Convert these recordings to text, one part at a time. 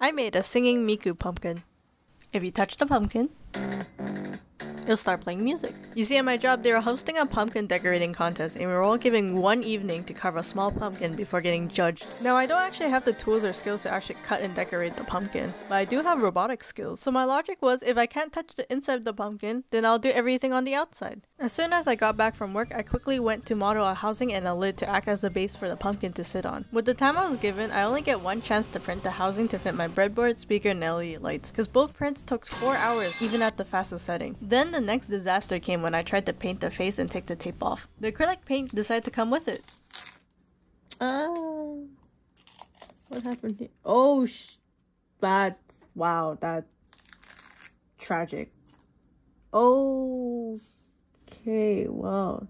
I made a singing Miku pumpkin. If you touch the pumpkin, it'll start playing music. You see, at my job, they were hosting a pumpkin decorating contest, and we were all given one evening to carve a small pumpkin before getting judged. Now, I don't actually have the tools or skills to actually cut and decorate the pumpkin, but I do have robotic skills. So my logic was, if I can't touch the inside of the pumpkin, then I'll do everything on the outside. As soon as I got back from work, I quickly went to model a housing and a lid to act as the base for the pumpkin to sit on. With the time I was given, I only get one chance to print the housing to fit my breadboard, speaker, and LED lights, because both prints took 4 hours, even at the fastest setting. Then the next disaster came when I tried to paint the face and take the tape off. The acrylic paint decided to come with it. What happened here? Oh, wow, that's tragic. Okay, wow.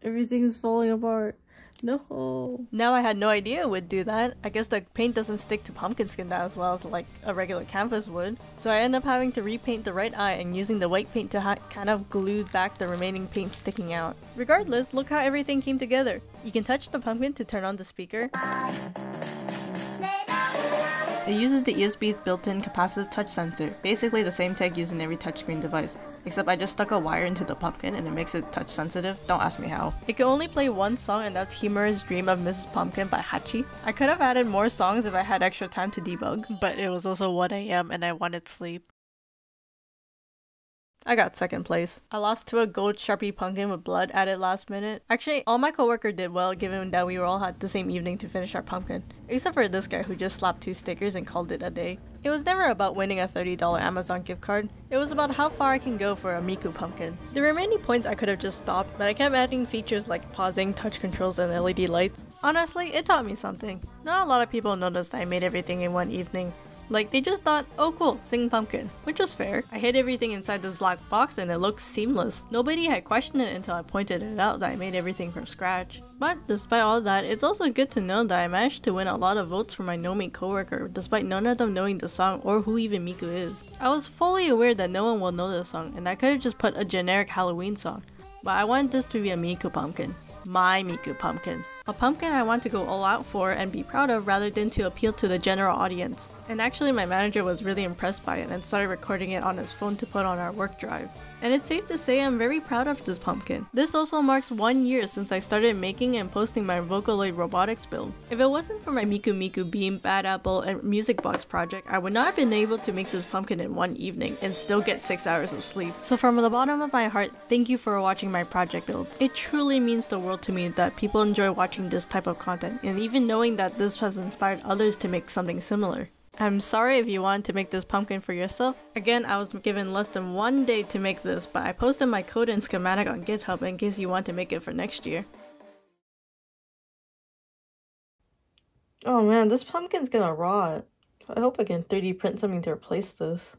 Everything's falling apart. No. Now I had no idea it would do that. I guess the paint doesn't stick to pumpkin skin that as well as like a regular canvas would. So I ended up having to repaint the right eye and using the white paint to kind of glue back the remaining paint sticking out. Regardless, look how everything came together. You can touch the pumpkin to turn on the speaker. It uses the ESP's built-in capacitive touch sensor, basically the same tech used in every touchscreen device, except I just stuck a wire into the pumpkin and it makes it touch sensitive. Don't ask me how. It can only play one song, and that's Humorous Dream of Mrs. Pumpkin by Hachi. I could have added more songs if I had extra time to debug, but it was also 1 AM and I wanted sleep. I got second place. I lost to a gold Sharpie pumpkin with blood added last minute. Actually, all my coworkers did well given that we all had the same evening to finish our pumpkin. Except for this guy who just slapped 2 stickers and called it a day. It was never about winning a $30 Amazon gift card. It was about how far I can go for a Miku pumpkin. There were many points I could have just stopped, but I kept adding features like pausing, touch controls, and LED lights. Honestly, it taught me something. Not a lot of people noticed I made everything in one evening. Like, they just thought, oh cool, sing pumpkin, which was fair. I hid everything inside this black box and it looked seamless. Nobody had questioned it until I pointed it out that I made everything from scratch. But despite all that, it's also good to know that I managed to win a lot of votes for my no-me coworker, despite none of them knowing the song or who even Miku is. I was fully aware that no one will know the song, and I could have just put a generic Halloween song. But I wanted this to be a Miku pumpkin. My Miku pumpkin. A pumpkin I want to go all out for and be proud of rather than to appeal to the general audience. And actually my manager was really impressed by it and started recording it on his phone to put on our work drive. And it's safe to say I'm very proud of this pumpkin. This also marks 1 year since I started making and posting my Vocaloid robotics build. If it wasn't for my Miku Beam, Bad Apple, and Music Box project, I would not have been able to make this pumpkin in 1 evening and still get 6 hours of sleep. So from the bottom of my heart, thank you for watching my project builds. It truly means the world to me that people enjoy watching this type of content, and even knowing that this has inspired others to make something similar. I'm sorry if you wanted to make this pumpkin for yourself. Again, I was given less than 1 day to make this, but I posted my code and schematic on GitHub in case you want to make it for next year. Oh man, this pumpkin's gonna rot. I hope I can 3D print something to replace this.